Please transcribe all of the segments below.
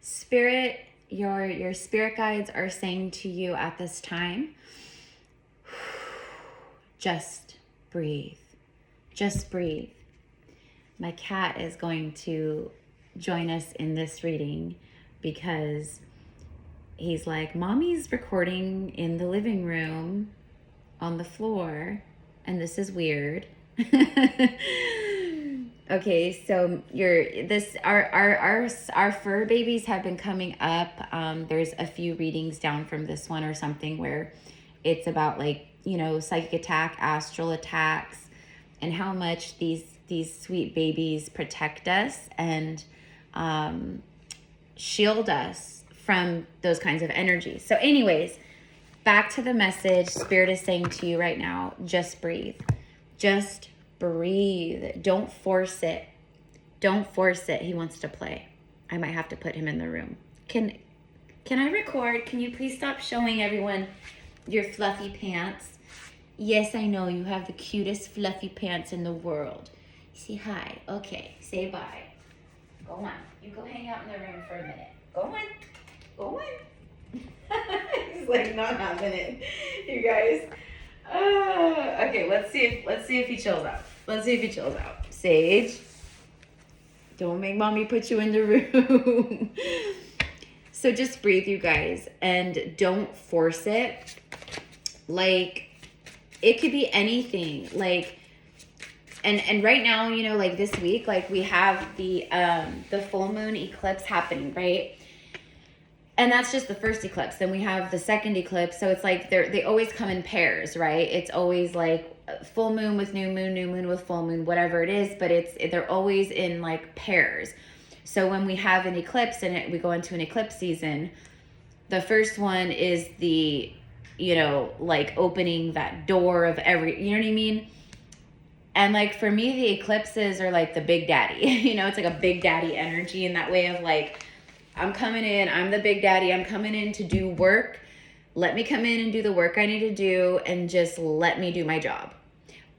Spirit, your spirit guides are saying to you at this time, just breathe. Just breathe. My cat is going to join us in this reading because he's like, Mommy's recording in the living room on the floor, and this is weird. Okay, so our fur babies have been coming up. There's a few readings down from this one or something where it's about like, you know, psychic attack, astral attacks, and how much these sweet babies protect us and shield us from those kinds of energies. So anyways, back to the message. Spirit is saying to you right now, just breathe. Just breathe. Don't force it. Don't force it. He wants to play. I might have to put him in the room. Can I record? Can you please stop showing everyone your fluffy pants? Yes, I know you have the cutest fluffy pants in the world. Say hi. Okay, say bye. Go on. You go hang out in the room for a minute. Go on. Go on. He's like not having it, you guys. Okay, let's see if he chills out. Let's see if he chills out. Sage, don't make mommy put you in the room. So just breathe, you guys, and don't force it. Like, it could be anything. Like, and right now, you know, like this week, like we have the full moon eclipse happening, right? And that's just the first eclipse. Then we have the second eclipse. So it's like they always come in pairs, right? It's always like full moon with new moon with full moon, whatever it is. But they're always in like pairs. So when we have an eclipse and we go into an eclipse season, the first one is the, you know, like opening that door of you know what I mean? And like for me, the eclipses are like the big daddy. You know, it's like a big daddy energy in that way of like, I'm coming in, I'm the big daddy, I'm coming in to do work. Let me come in and do the work I need to do and just let me do my job.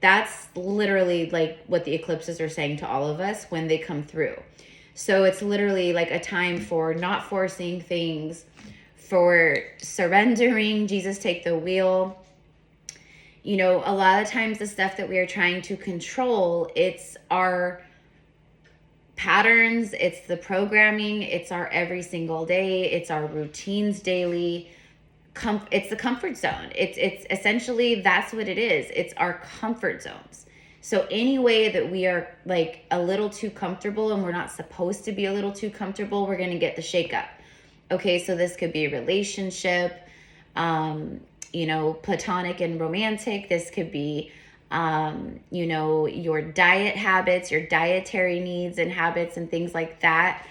That's literally like what the eclipses are saying to all of us when they come through. So it's literally like a time for not forcing things, for surrendering, Jesus take the wheel. You know, a lot of times the stuff that we are trying to control, it's our patterns, it's the programming, it's our every single day, it's our routines daily. It's the comfort zone. It's essentially, that's what it is. It's our comfort zones. So any way that we are like a little too comfortable, and we're not supposed to be a little too comfortable, we're going to get the shakeup. Okay, so this could be a relationship, you know, platonic and romantic. This could be you know, your diet habits, your dietary needs and habits and things like that.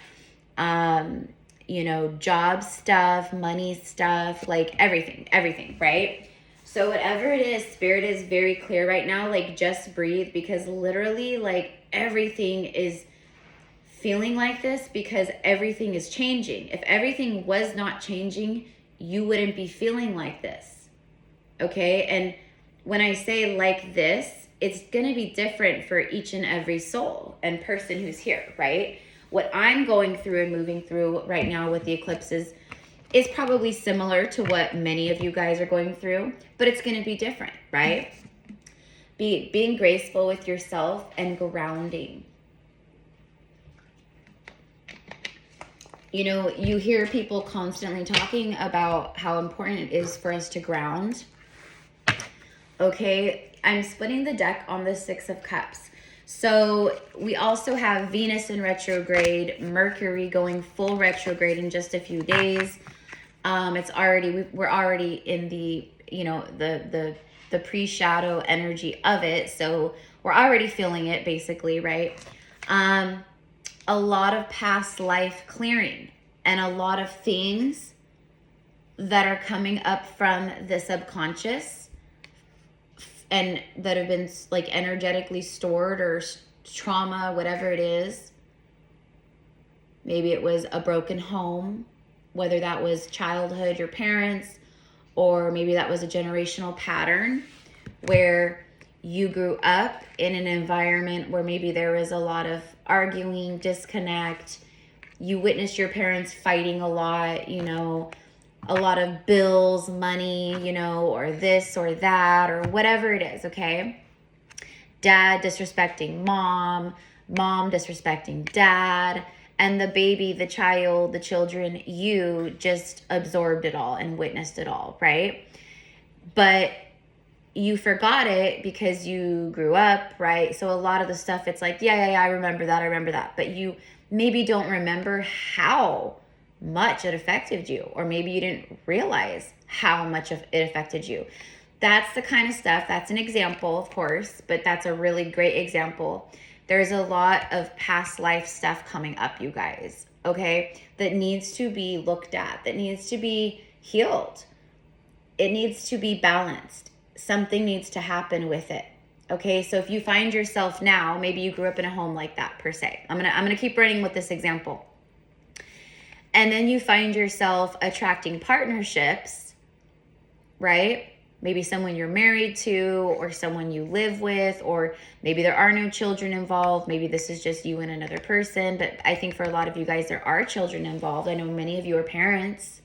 You know, job stuff, money stuff, like everything, right? So whatever it is, Spirit is very clear right now, like just breathe, because literally like everything is feeling like this because everything is changing. If everything was not changing, you wouldn't be feeling like this. Okay? And when I say like this, it's going to be different for each and every soul and person who's here, right? What I'm going through and moving through right now with the eclipses is probably similar to what many of you guys are going through, but it's going to be different, right? Being graceful with yourself and grounding. You know, you hear people constantly talking about how important it is for us to ground. Okay, I'm splitting the deck on the Six of Cups. So we also have Venus in retrograde, Mercury going full retrograde in just a few days. We're already in the, you know, the pre-shadow energy of it. So we're already feeling it basically, right? A lot of past life clearing and a lot of things that are coming up from the subconscious and that have been like energetically stored or trauma, whatever it is. Maybe it was a broken home, whether that was childhood, your parents, or maybe that was a generational pattern where you grew up in an environment where maybe there was a lot of arguing, disconnect, you witnessed your parents fighting a lot, you know, a lot of bills, money, you know, or this or that or whatever it is, okay? Dad disrespecting mom, mom disrespecting dad, and the baby, the child, the children, you just absorbed it all and witnessed it all, right? But you forgot it because you grew up, right? So a lot of the stuff, it's like, yeah, I remember that. But you maybe don't remember how much it affected you, or maybe you didn't realize how much of it affected you. That's the kind of stuff, that's an example, of course, but that's a really great example. There's a lot of past life stuff coming up, you guys, okay, that needs to be looked at, that needs to be healed. It needs to be balanced. Something needs to happen with it. Okay, so if you find yourself now, maybe you grew up in a home like that per se. I'm gonna keep running with this example. And then you find yourself attracting partnerships, right? Maybe someone you're married to, or someone you live with, or maybe there are no children involved. Maybe this is just you and another person. But I think for a lot of you guys, there are children involved. I know many of you are parents.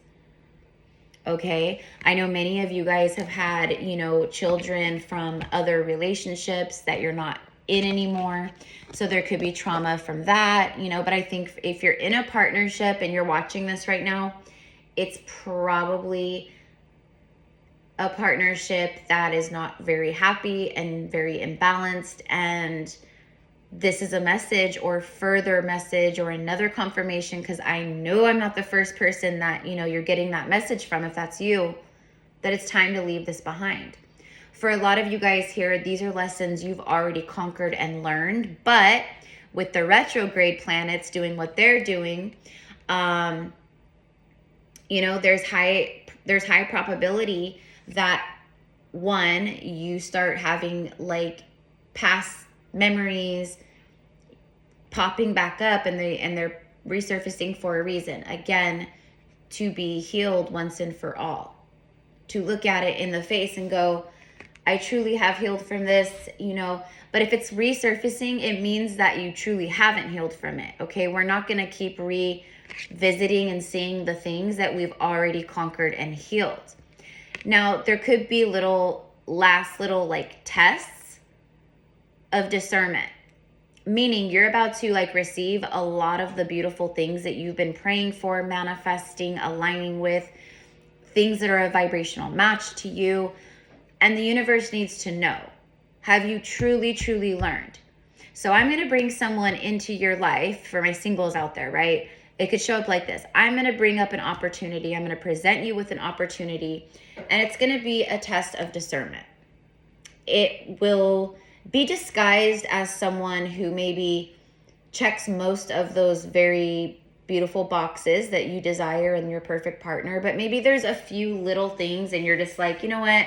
Okay, I know many of you guys have had, you know, children from other relationships that you're not in anymore. So there could be trauma from that, you know, but I think if you're in a partnership and you're watching this right now, it's probably a partnership that is not very happy and very imbalanced. And this is a message or further message or another confirmation, because I know I'm not the first person that, you know, you're getting that message from, if that's you, that it's time to leave this behind. For a lot of you guys here, these are lessons you've already conquered and learned, but with the retrograde planets doing what they're doing, you know, there's high probability that, one, you start having like past memories popping back up, and they're resurfacing for a reason. Again, to be healed once and for all. To look at it in the face and go, I truly have healed from this, you know. But if it's resurfacing, it means that you truly haven't healed from it, okay? We're not going to keep revisiting and seeing the things that we've already conquered and healed. Now, there could be last little like tests of discernment, meaning you're about to like receive a lot of the beautiful things that you've been praying for, manifesting, aligning with, things that are a vibrational match to you. And the universe needs to know, have you truly, truly learned? So I'm going to bring someone into your life for my singles out there, right? It could show up like this. I'm going to bring up an opportunity. I'm going to present you with an opportunity, and it's going to be a test of discernment. It will be disguised as someone who maybe checks most of those very beautiful boxes that you desire in your perfect partner, but maybe there's a few little things and you're just like, you know what?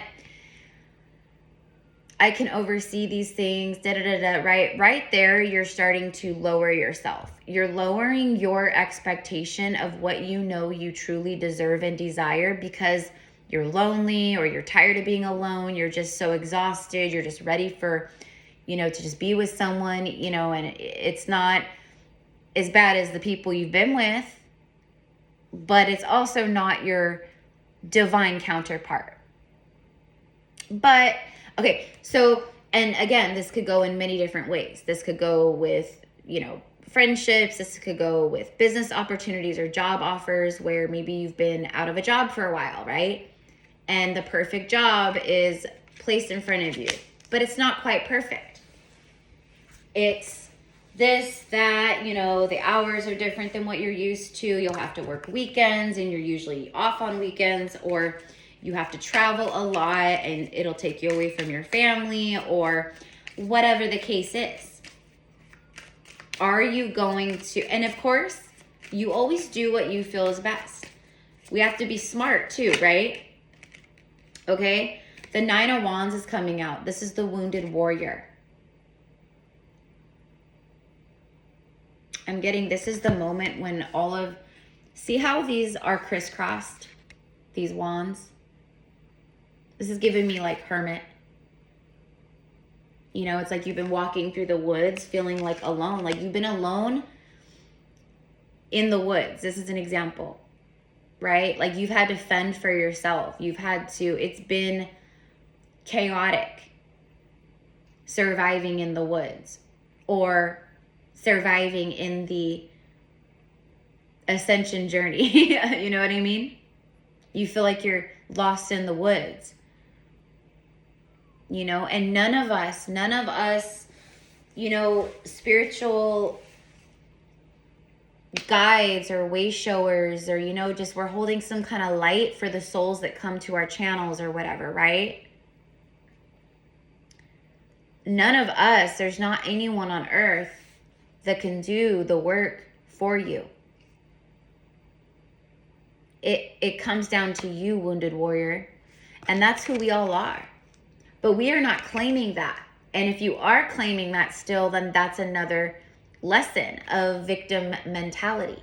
I can oversee these things, right there, you're starting to lower yourself. You're lowering your expectation of what you know you truly deserve and desire, because you're lonely or you're tired of being alone. You're just so exhausted. You're just ready for, you know, to just be with someone, you know, and it's not as bad as the people you've been with, but it's also not your divine counterpart. But okay, so, and again, this could go in many different ways. This could go with, you know, friendships. This could go with business opportunities or job offers where maybe you've been out of a job for a while, right? And the perfect job is placed in front of you, but it's not quite perfect. It's this, that, you know, the hours are different than what you're used to. You'll have to work weekends, and you're usually off on weekends, or you have to travel a lot and it'll take you away from your family, or whatever the case is. Are you going to, and of course, you always do what you feel is best. We have to be smart too, right? Okay, the Nine of Wands is coming out. This is the wounded warrior. I'm getting, this is the moment when see how these are crisscrossed, these wands? This is giving me like hermit. You know, it's like you've been walking through the woods feeling like alone. Like you've been alone in the woods. This is an example, right? Like you've had to fend for yourself. You've had to, it's been chaotic surviving in the woods or surviving in the ascension journey. You know what I mean? You feel like you're lost in the woods, you know, and none of us, you know, spiritual guides or way showers, or, you know, just we're holding some kind of light for the souls that come to our channels or whatever, right? None of us, there's not anyone on earth that can do the work for you. It comes down to you, wounded warrior. And that's who we all are. But we are not claiming that. And if you are claiming that still, then that's another lesson of victim mentality.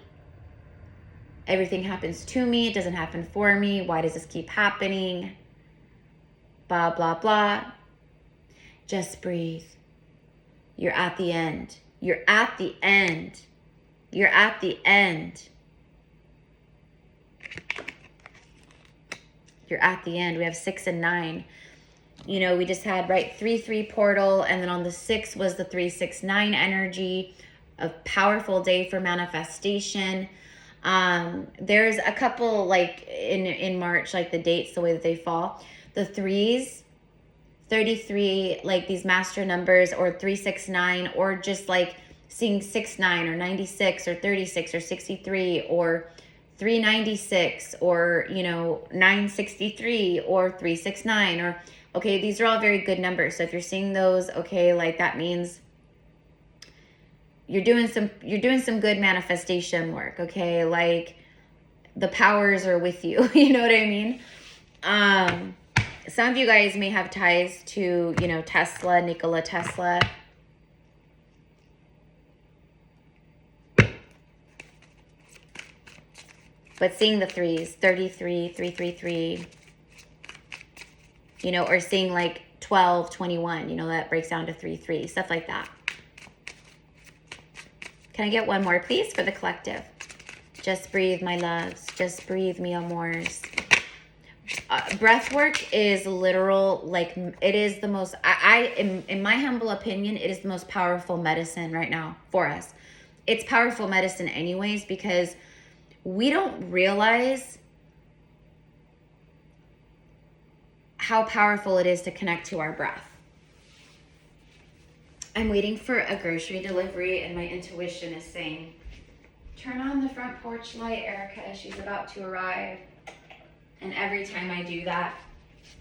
Everything happens to me. It doesn't happen for me. Why does this keep happening? Blah, blah, blah. Just breathe. You're at the end. You're at the end. You're at the end. You're at the end. We have 6 and 9. You know, we just had, right, 3-3 portal, and then on the 6th was the 3-6-9 energy. A powerful day for manifestation. There's a couple, like, in March, like the dates, the way that they fall. The 3s, 33, like these master numbers, or 3-6-9, or just like seeing 6-9, or 96, or 36, or 63, or 396, or, you know, 963, or 369, or, okay, these are all very good numbers. So if you're seeing those, okay, like that means you're doing some good manifestation work, okay? Like the powers are with you. You know what I mean? Some of you guys may have ties to, you know, Tesla, Nikola Tesla. But seeing the 3s, 33, 333, you know, or seeing like 12, 21, you know, that breaks down to 3-3, stuff like that. Can I get one more, please, for the collective? Just breathe, my loves. Just breathe, mi amores. Breath work is literal, like, it is the most, in my humble opinion, it is the most powerful medicine right now for us. It's powerful medicine anyways, because we don't realize how powerful it is to connect to our breath. I'm waiting for a grocery delivery, and my intuition is saying, turn on the front porch light, Erica. She's about to arrive. And every time I do that,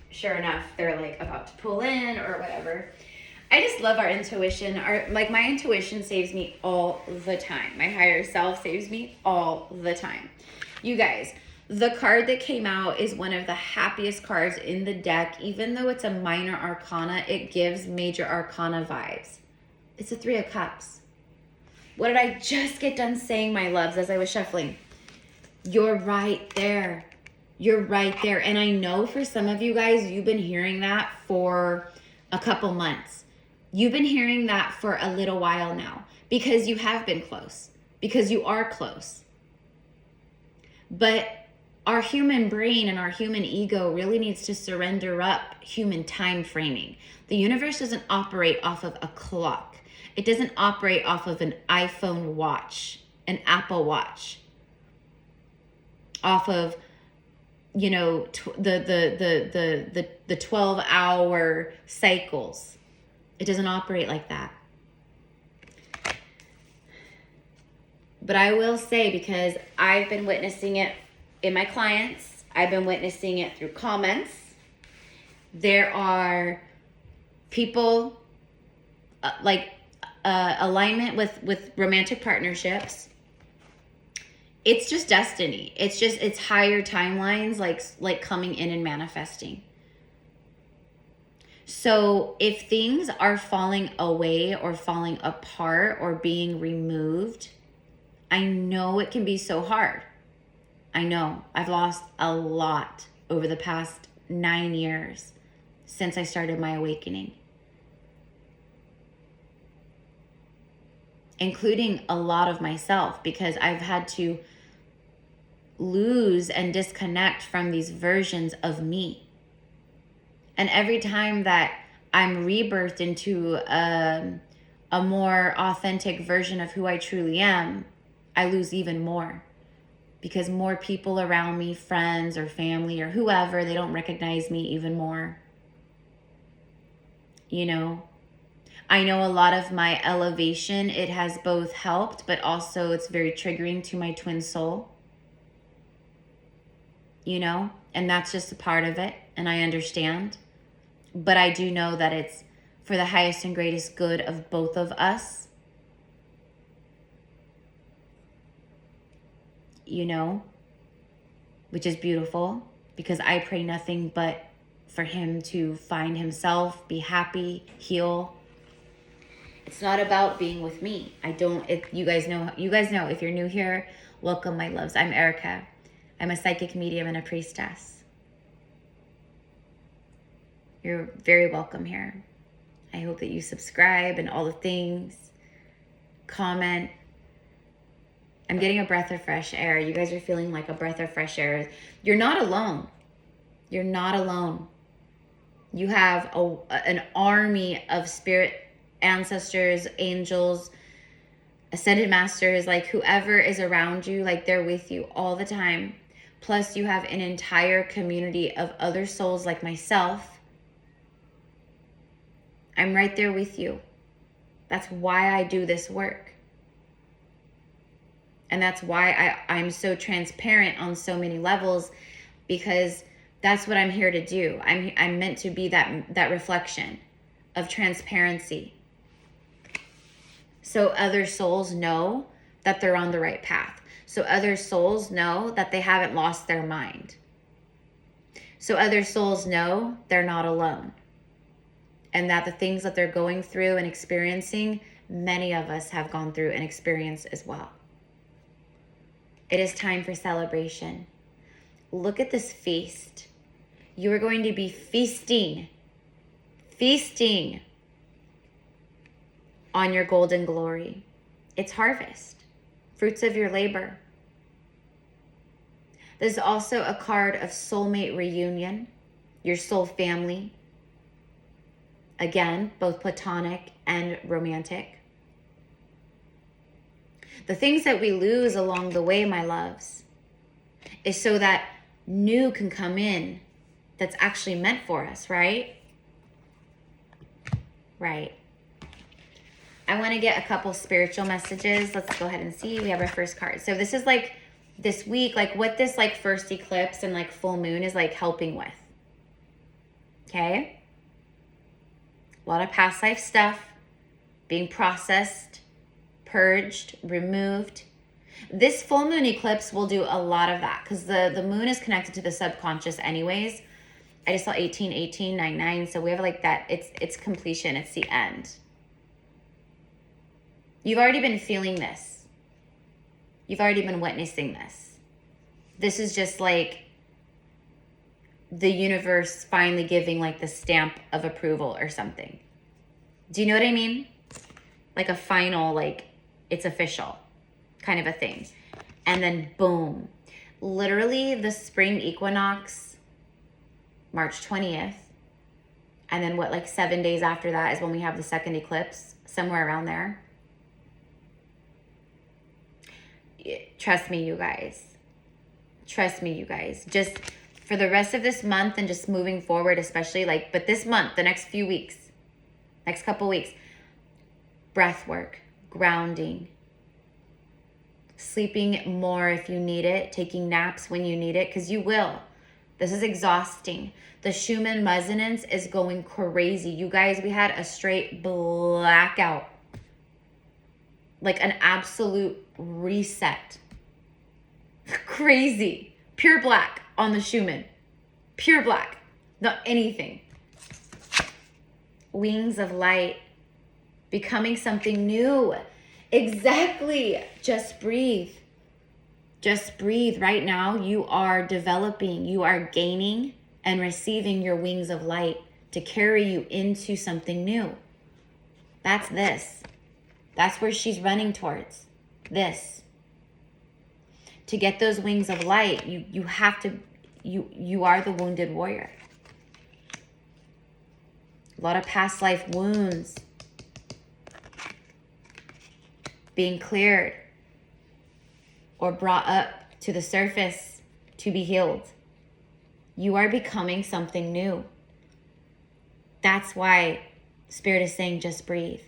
sure enough, they're like about to pull in or whatever. I just love our intuition. My intuition saves me all the time. My higher self saves me all the time. You guys, the card that came out is one of the happiest cards in the deck. Even though it's a minor arcana, it gives major arcana vibes. It's a 3 of Cups. What did I just get done saying, my loves, as I was shuffling? You're right there. You're right there. And I know for some of you guys, you've been hearing that for a couple months. You've been hearing that for a little while now, because you have been close, because you are close. But our human brain and our human ego really needs to surrender up human time framing. The universe doesn't operate off of a clock. It doesn't operate off of an iPhone watch, an Apple Watch, off of, you know, the 12-hour cycles. It doesn't operate like that. But I will say, because I've been witnessing it in my clients, I've been witnessing it through comments. There are people alignment with romantic partnerships. It's just destiny. It's higher timelines, like coming in and manifesting. So if things are falling away or falling apart or being removed, I know it can be so hard. I know. I've lost a lot over the past 9 years since I started my awakening. including a lot of myself, because I've had to lose and disconnect from these versions of me. And every time that I'm rebirthed into a more authentic version of who I truly am, I lose even more, because more people around me, friends or family or whoever, they don't recognize me even more. You know, I know a lot of my elevation, it has both helped, but also it's very triggering to my twin soul. You know, and that's just a part of it, and I understand. But I do know that it's for the highest and greatest good of both of us. You know, which is beautiful, because I pray nothing but for him to find himself, be happy, heal. It's not about being with me. You guys know, if you're new here, welcome, my loves. I'm Erica. I'm a psychic medium and a priestess. You're very welcome here. I hope that you subscribe and all the things. Comment. I'm getting a breath of fresh air. You guys are feeling like a breath of fresh air. You're not alone. You're not alone. You have an army of spirit ancestors, angels, ascended masters, like whoever is around you, like they're with you all the time. Plus you have an entire community of other souls like myself. I'm right there with you. That's why I do this work. And that's why I'm so transparent on so many levels, because that's what I'm here to do. I'm meant to be that reflection of transparency. So other souls know that they're on the right path. So other souls know that they haven't lost their mind. So other souls know they're not alone. And that the things that they're going through and experiencing, many of us have gone through and experienced as well. It is time for celebration. Look at this feast. You are going to be feasting on your golden glory. It's harvest, fruits of your labor. There's also a card of soulmate reunion, your soul family. Again, both platonic and romantic. The things that we lose along the way, my loves, is so that new can come in that's actually meant for us, right? Right. I want to get a couple spiritual messages. Let's go ahead and see. We have our first card. So this is like this week, like what this like first eclipse and like full moon is like helping with. Okay? A lot of past life stuff being processed, purged, removed. This full moon eclipse will do a lot of that, because the moon is connected to the subconscious anyways. I just saw 18, 9. So we have like that. It's completion. It's the end. You've already been feeling this. You've already been witnessing this. This is just like the universe finally giving like the stamp of approval or something. Do you know what I mean? Like a final, like it's official kind of a thing. And then boom, literally the spring equinox, March 20th. And then what, like 7 days after that is when we have the second eclipse, somewhere around there. Trust me, you guys. Trust me, you guys. Just for the rest of this month and just moving forward, especially like, but this month, the next few weeks, next couple weeks, breath work, grounding, sleeping more if you need it, taking naps when you need it, because you will. This is exhausting. The Schumann resonance is going crazy. You guys, we had a straight blackout. Like an absolute reset. Crazy. Pure black on the Schumann. Pure black. Not anything. Wings of light. Becoming something new. Exactly. Just breathe. Just breathe. Right now, you are developing. You are gaining and receiving your wings of light to carry you into something new. That's this. That's where she's running towards. This. To get those wings of light, you have to, you are the wounded warrior. A lot of past life wounds being cleared or brought up to the surface to be healed. You are becoming something new. That's why Spirit is saying just breathe.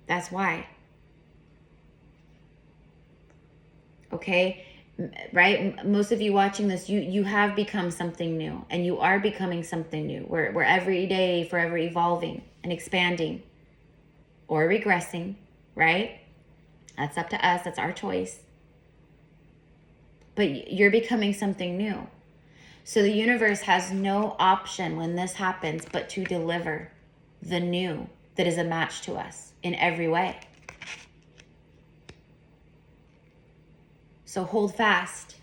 That's why. Okay? Right? Most of you watching this, you have become something new, and you are becoming something new. We're every day forever evolving and expanding or regressing, right? That's up to us. That's our choice. But you're becoming something new. So the universe has no option when this happens but to deliver the new that is a match to us in every way. So hold fast.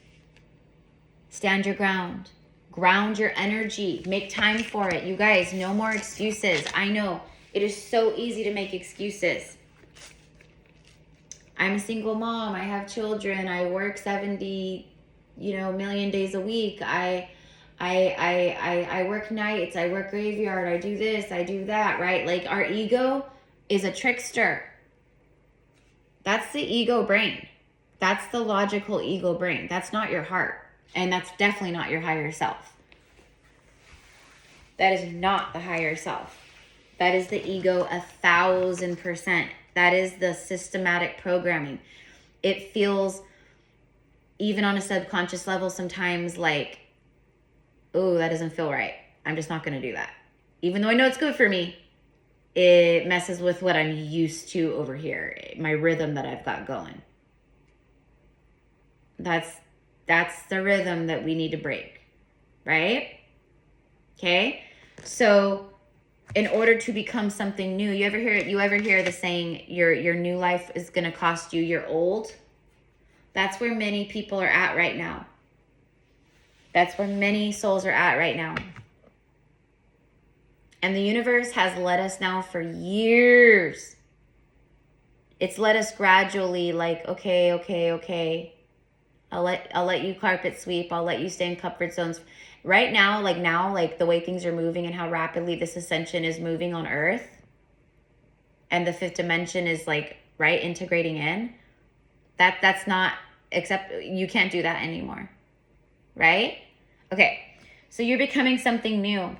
Stand your ground. Ground your energy. Make time for it. You guys, no more excuses. I know it is so easy to make excuses. I'm a single mom. I have children. I work 70, million days a week. I work nights. I work graveyard. I do this. I do that, right? Like, our ego is a trickster. That's the ego brain. That's the logical ego brain. That's not your heart. And that's definitely not your higher self. That is not the higher self. That is the ego 1,000%. That is the systematic programming. It feels, even on a subconscious level, sometimes like, oh, that doesn't feel right. I'm just not going to do that. Even though I know it's good for me, it messes with what I'm used to over here, my rhythm that I've got going. That's the rhythm that we need to break, right? Okay? So in order to become something new, you ever hear the saying, your new life is going to cost you your old? That's where many people are at right now. That's where many souls are at right now. And the universe has led us now for years. It's led us gradually, like, okay. I'll let you carpet sweep. I'll let you stay in comfort zones. Right now, like the way things are moving and how rapidly this ascension is moving on Earth, and the fifth dimension is integrating in. That's not, except you can't do that anymore, right? Okay, so you're becoming something new.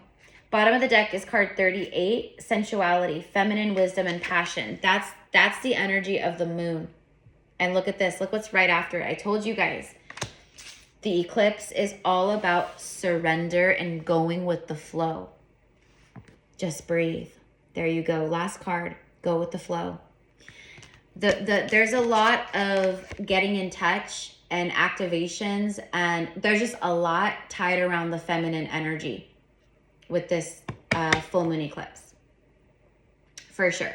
Bottom of the deck is card 38, sensuality, feminine wisdom, and passion. That's the energy of the moon. And look at this. Look what's right after it. I told you guys. The eclipse is all about surrender and going with the flow. Just breathe. There you go. Last card. Go with the flow. There's a lot of getting in touch and activations. And there's just a lot tied around the feminine energy with this full moon eclipse. For sure.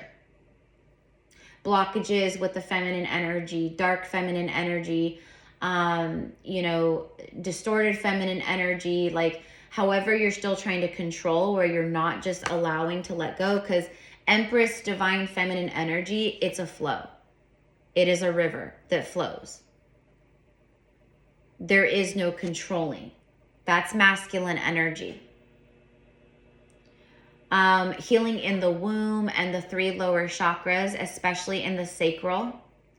Blockages with the feminine energy, dark feminine energy, distorted feminine energy, like however you're still trying to control, where you're not just allowing to let go, because Empress divine feminine energy, it's a flow. It is a river that flows. There is no controlling. That's masculine energy. Healing in the womb and the 3 lower chakras, especially in the sacral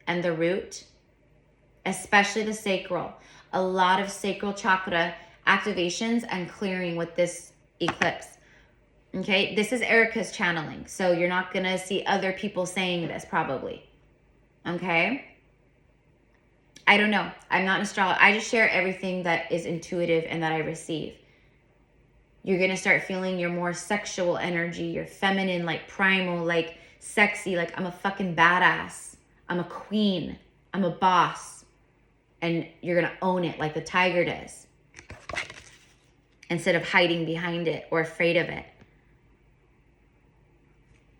and the root, especially the sacral. A lot of sacral chakra activations and clearing with this eclipse. Okay, this is Erica's channeling, so you're not going to see other people saying this probably. Okay? I don't know. I'm not an astrologer. I just share everything that is intuitive and that I receive. You're going to start feeling your more sexual energy, your feminine, like primal, like sexy, like I'm a fucking badass. I'm a queen. I'm a boss. And you're going to own it like the tiger does, instead of hiding behind it or afraid of it.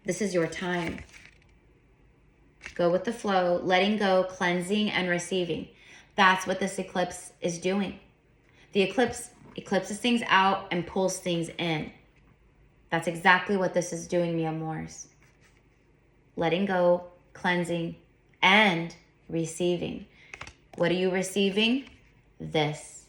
This is your time. Go with the flow, letting go, cleansing, and receiving. That's what this eclipse is doing. The eclipses things out and pulls things in. That's exactly what this is doing, mi amors. Letting go, cleansing, and receiving. What are you receiving? This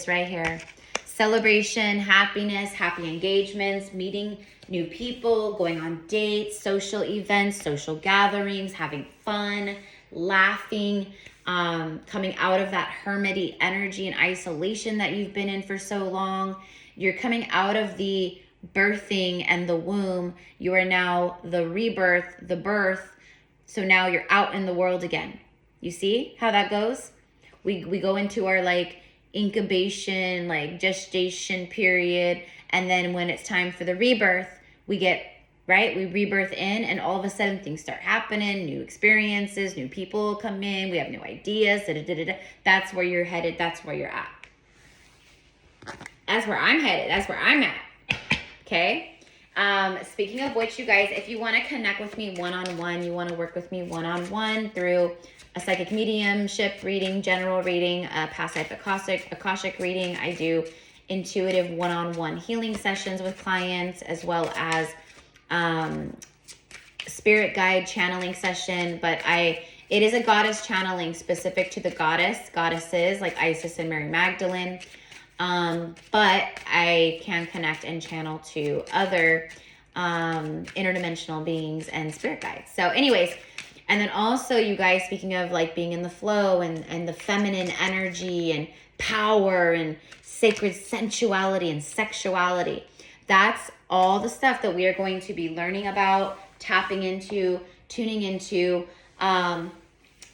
right here. Celebration, happiness, happy engagements, meeting new people, going on dates, social events, social gatherings, having fun, laughing, coming out of that hermity energy and isolation that you've been in for so long. You're coming out of the birthing and the womb. You are now the rebirth, the birth. So now you're out in the world again. You see how that goes? We go into our like incubation, like gestation period. And then when it's time for the rebirth, we get, right? We rebirth in, and all of a sudden things start happening, new experiences, new people come in, we have new ideas, That's where you're headed. That's where you're at. That's where I'm headed. That's where I'm at. Okay. Speaking of which, you guys, if you want to connect with me one-on-one, you want to work with me one-on-one through a psychic mediumship reading, general reading, past life Akashic reading. I do intuitive one-on-one healing sessions with clients, as well as spirit guide channeling session. But it is a goddess channeling specific to the goddesses like Isis and Mary Magdalene. But I can connect and channel to other interdimensional beings and spirit guides. So anyways, and then also, you guys, speaking of like being in the flow and the feminine energy and power and sacred sensuality and sexuality, that's all the stuff that we are going to be learning about, tapping into, tuning into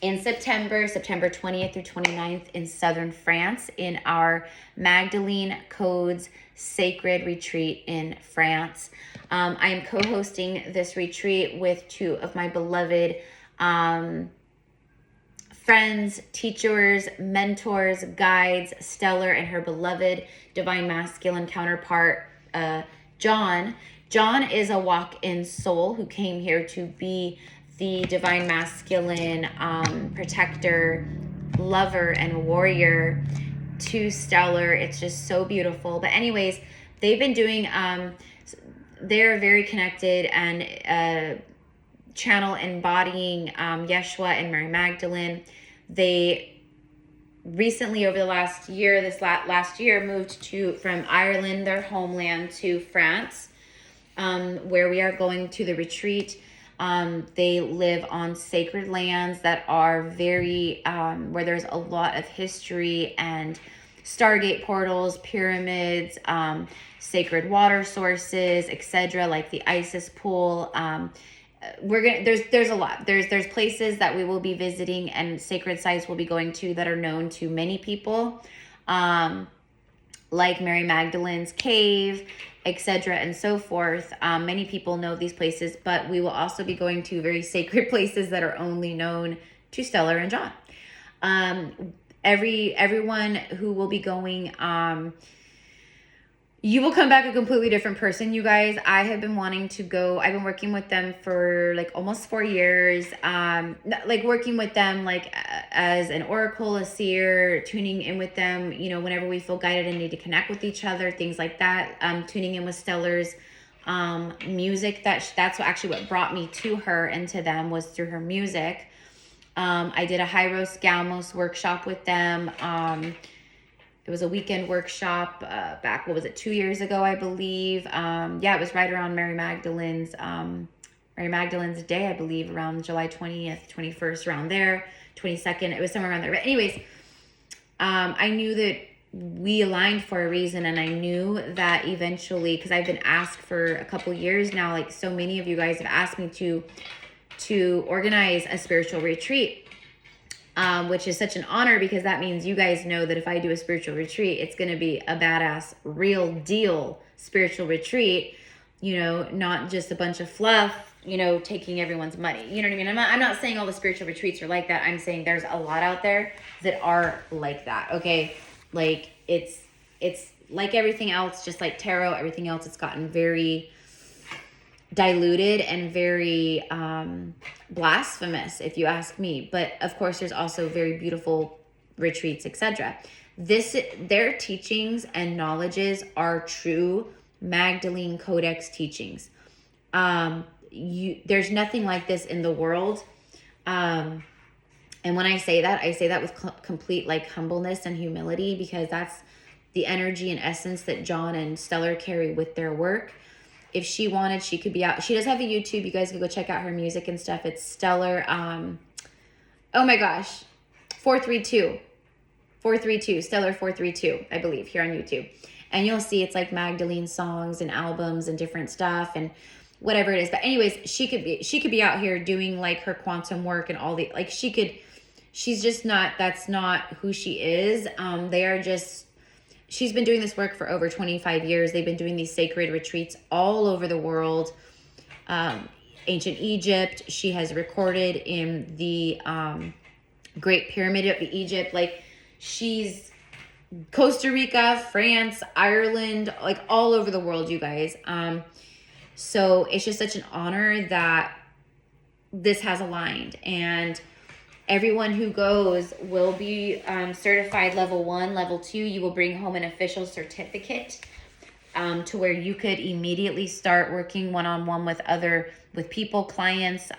in September 20th through 29th in southern France in our Magdalene Codes Sacred Retreat in France. I am co-hosting this retreat with two of my beloved friends, teachers, mentors, guides, Stellar and her beloved divine masculine counterpart, John. John is a walk-in soul who came here to be the divine masculine protector, lover, and warrior to Stellar. It's just so beautiful. But anyways, they've been doing, they're very connected and channel embodying Yeshua and Mary Magdalene. They recently, over the last year, last year, moved from Ireland, their homeland, to France, where we are going to the retreat. They live on sacred lands that are very, where there's a lot of history and Stargate portals, pyramids, sacred water sources, etc., like the Isis pool. There's a lot. There's places that we will be visiting and sacred sites we'll be going to that are known to many people, like Mary Magdalene's cave, etc., and so forth. Many people know these places, but we will also be going to very sacred places that are only known to Stellar and John. Everyone who will be going, you will come back a completely different person, you guys. I have been wanting to go. I've been working with them for like almost 4 years. Like working with them like as an oracle, a seer, tuning in with them, you know, whenever we feel guided and need to connect with each other, things like that. Tuning in with Stellar's music. That's actually what brought me to her and to them, was through her music. I did a Hyros Galmos workshop with them. It was a weekend workshop back, 2 years ago, I believe. Yeah, it was right around Mary Magdalene's Day, I believe, around July 20th, 21st, around there, 22nd. It was somewhere around there. But anyways, I knew that we aligned for a reason, and I knew that eventually, because I've been asked for a couple years now, like so many of you guys have asked me to organize a spiritual retreat. Which is such an honor, because that means you guys know that if I do a spiritual retreat, it's going to be a badass, real deal spiritual retreat, you know, not just a bunch of fluff, you know, taking everyone's money. You know what I mean? I'm not saying all the spiritual retreats are like that. I'm saying there's a lot out there that are like that. Okay. Like it's like everything else, just like tarot, everything else, it's gotten very diluted and very blasphemous, if you ask me. But of course, there's also very beautiful retreats, etc. Their teachings and knowledges are true Magdalene Codex teachings. there's nothing like this in the world. And when I say that with complete like humbleness and humility, because that's the energy and essence that John and Stellar carry with their work. If she wanted, she could be out. She does have a YouTube. You guys can go check out her music and stuff. It's Stellar. Oh my gosh. 432. Stellar 432, I believe, here on YouTube. And you'll see it's like Magdalene songs and albums and different stuff and whatever it is. But anyways, she could be out here doing like her quantum work and all the, like she's just not, that's not who she is. She's been doing this work for over 25 years. They've been doing these sacred retreats all over the world. Ancient Egypt, she has recorded in the Great Pyramid of Egypt. Like she's Costa Rica, France, Ireland, like all over the world, you guys. So it's just such an honor that this has aligned, and everyone who goes will be certified level 1, level 2. You will bring home an official certificate to where you could immediately start working one-on-one with people, clients,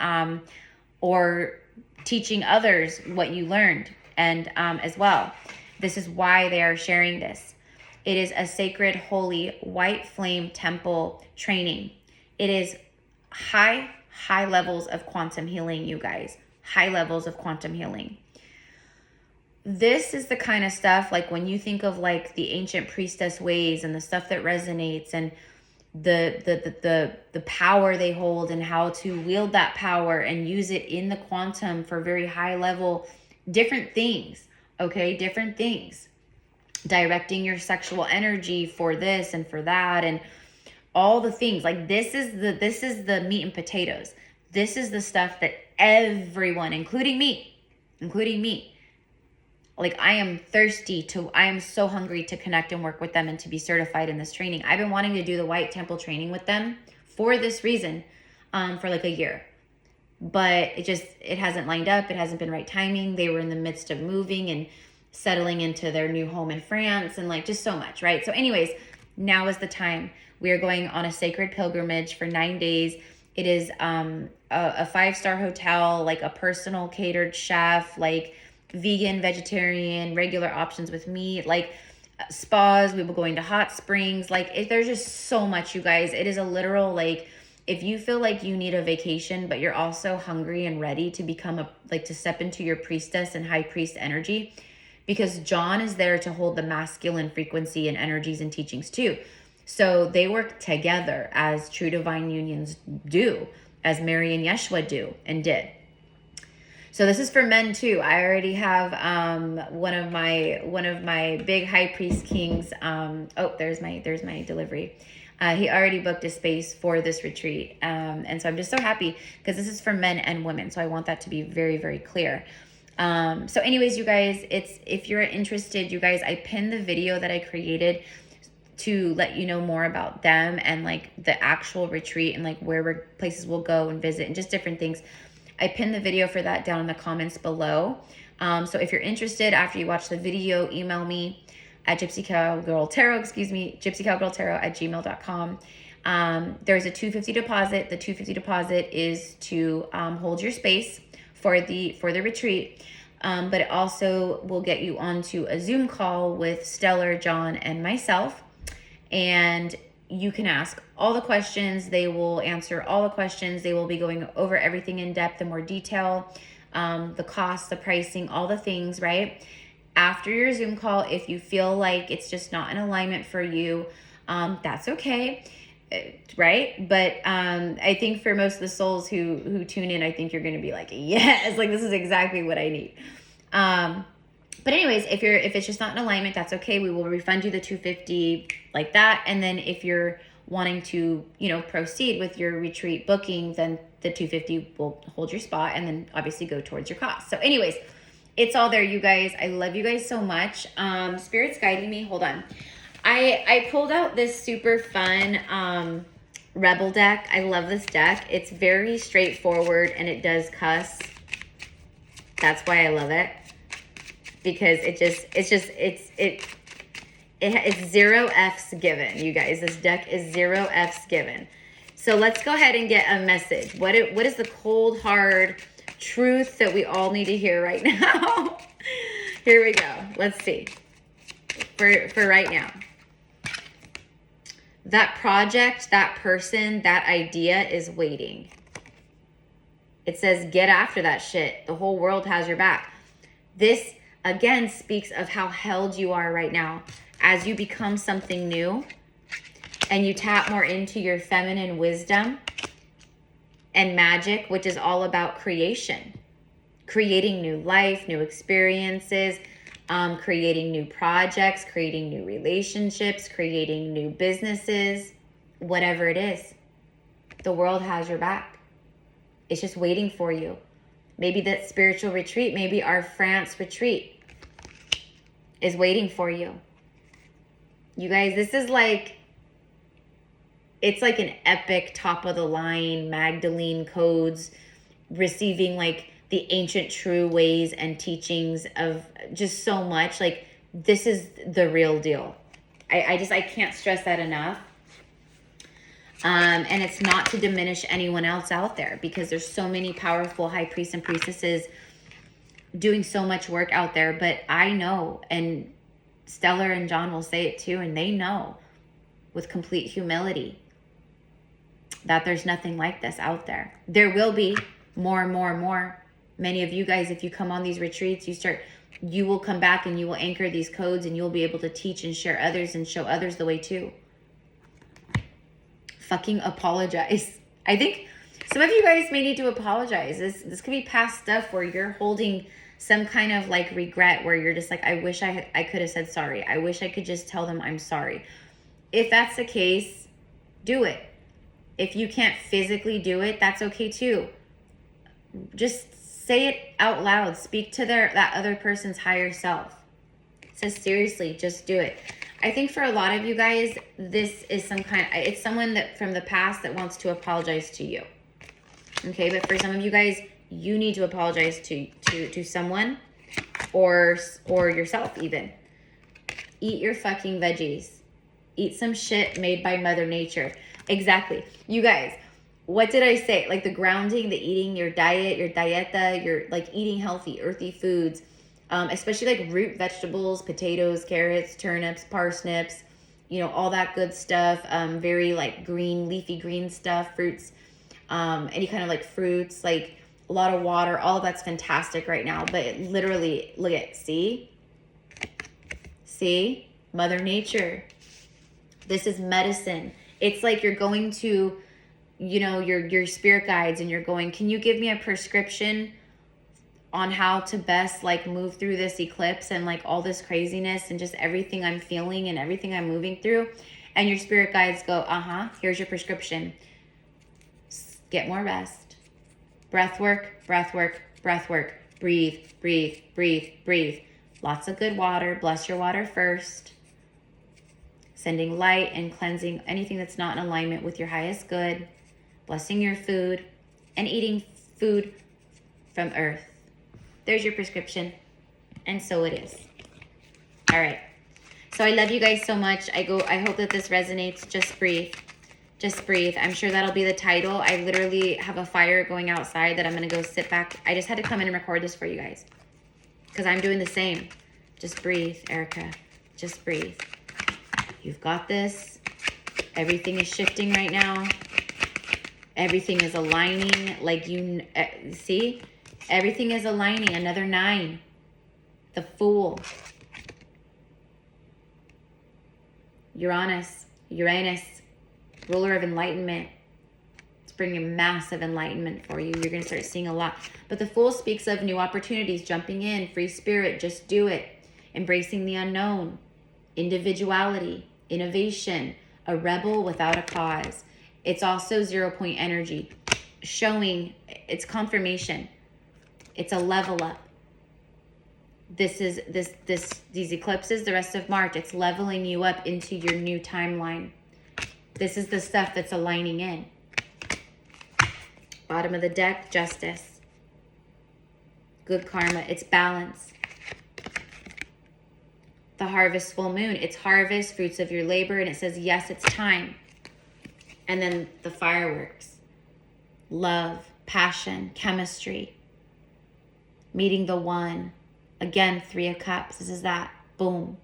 or teaching others what you learned. And as well, this is why they are sharing this. It is a sacred, holy, white flame temple training. It is high levels of quantum healing, you guys. High levels of quantum healing. This is the kind of stuff, like when you think of like the ancient priestess ways and the stuff that resonates and the power they hold and how to wield that power and use it in the quantum for very high level, different things, okay? Different things. Directing your sexual energy for this and for that and all the things. Like this is the meat and potatoes. This is the stuff that everyone, including me, like I am so hungry to connect and work with them and to be certified in this training. I've been wanting to do the White Temple training with them for this reason, for like a year. But it hasn't lined up. It hasn't been right timing. They were in the midst of moving and settling into their new home in France and like just so much, right? So anyways, now is the time. We are going on a sacred pilgrimage for 9 days. It is a 5-star hotel, like a personal catered chef, like vegan, vegetarian, regular options with meat, like spas. We will go into hot springs. Like there's just so much, you guys. It is a literal, like, if you feel like you need a vacation, but you're also hungry and ready to become to step into your priestess and high priest energy, because John is there to hold the masculine frequency and energies and teachings too. So they work together as true divine unions do, as Mary and Yeshua do and did. So this is for men too. I already have one of my big high priest kings. There's my delivery. He already booked a space for this retreat. And so I'm just so happy because this is for men and women. So I want that to be very, very clear. So anyways, you guys, if you're interested, you guys, I pinned the video that I created to let you know more about them and like the actual retreat and like where places we'll go and visit and just different things. I pinned the video for that down in the comments below. So if you're interested, after you watch the video, email me at GypsyCowgirlTarot@gmail.com. There's a $250 deposit. The $250 deposit is to hold your space for the retreat. But it also will get you onto a Zoom call with Stellar, John, and myself. And you can ask all the questions. They will answer all the questions. They will be going over everything in depth in more detail, the cost, the pricing, all the things, right? After your Zoom call, if you feel like it's just not in alignment for you, that's okay, right? But I think for most of the souls who tune in, I think you're going to be like, yes, like this is exactly what I need. But anyways, if it's just not in alignment, that's okay. We will refund you the $250 like that. And then if you're wanting to, proceed with your retreat booking, then the $250 will hold your spot and then obviously go towards your cost. So anyways, it's all there, you guys. I love you guys so much. Spirit's guiding me. Hold on. I pulled out this super fun Rebel deck. I love this deck. It's very straightforward and it does cuss. That's why I love it. Because it's 0 F's given, you guys. This deck is 0 F's given. So let's go ahead and get a message. What is the cold, hard truth that we all need to hear right now? Here we go. Let's see. For right now. That project, that person, that idea is waiting. It says, get after that shit. The whole world has your back. This, again, speaks of how held you are right now. As you become something new and you tap more into your feminine wisdom and magic, which is all about creation. Creating new life, new experiences, creating new projects, creating new relationships, creating new businesses, whatever it is. The world has your back. It's just waiting for you. Maybe that spiritual retreat, maybe our France retreat is waiting for you. You guys, this is like, it's like an epic top of the line Magdalene codes, receiving like the ancient true ways and teachings of just so much. Like, this is the real deal. I can't stress that enough. And it's not to diminish anyone else out there, because there's so many powerful high priests and priestesses doing so much work out there. But I know, and Stellar and John will say it too, and they know with complete humility that there's nothing like this out there. There will be more and more and more. Many of you guys, if you come on these retreats, you will come back and you will anchor these codes, and you'll be able to teach and share others and show others the way too. Fucking apologize. I think some of you guys may need to apologize. This could be past stuff where you're holding some kind of like regret, where you're just like, I wish I could have said sorry. I wish I could just tell them I'm sorry. If that's the case, do it. If you can't physically do it, that's okay too. Just say it out loud. Speak to that other person's higher self. So seriously, just do it. I think for a lot of you guys, this is it's someone that from the past that wants to apologize to you. Okay, but for some of you guys, you need to apologize to someone or yourself even. Eat your fucking veggies. Eat some shit made by Mother Nature. Exactly. You guys, what did I say? Like the grounding, the eating, your diet, your dieta, your like eating healthy, earthy foods. Especially like root vegetables, potatoes, carrots, turnips, parsnips, you know, all that good stuff. Very like green, leafy green stuff, fruits, any kind of like fruits, like a lot of water, all of that's fantastic right now. But it literally, look at, see, Mother Nature. This is medicine. It's like you're going to, you know, your spirit guides, and you're going, can you give me a prescription on how to best like move through this eclipse and like all this craziness and just everything I'm feeling and everything I'm moving through? And your spirit guides go, here's your prescription. Get more rest. Breath work, breath work, breath work. Breathe, breathe, breathe, breathe. Lots of good water. Bless your water first. Sending light and cleansing anything that's not in alignment with your highest good. Blessing your food and eating food from earth. There's your prescription. And so it is. All right. So I love you guys so much. I hope that this resonates. Just breathe. Just breathe. I'm sure that'll be the title. I literally have a fire going outside that I'm going to go sit back. I just had to come in and record this for you guys, because I'm doing the same. Just breathe, Erica. Just breathe. You've got this. Everything is shifting right now. Everything is aligning. Like see? Everything is aligning. Another 9. The Fool. Uranus, ruler of enlightenment. It's bringing massive enlightenment for you. You're going to start seeing a lot. But the Fool speaks of new opportunities, jumping in, free spirit, just do it. Embracing the unknown, individuality, innovation, a rebel without a cause. It's also 0 point energy, showing it's confirmation. It's a level up. This is these eclipses, the rest of March, it's leveling you up into your new timeline. This is the stuff that's aligning in. Bottom of the deck, Justice. Good karma, it's balance. The Harvest full moon, it's harvest, fruits of your labor, and it says, yes, it's time. And then the fireworks. Love, passion, chemistry. Meeting the one. Again, 3 of Cups. This is that. Boom.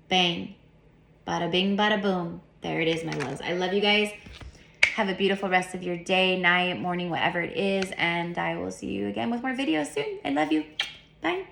Bang. Bada bing, bada boom. There it is, my loves. I love you guys. Have a beautiful rest of your day, night, morning, whatever it is. And I will see you again with more videos soon. I love you. Bye.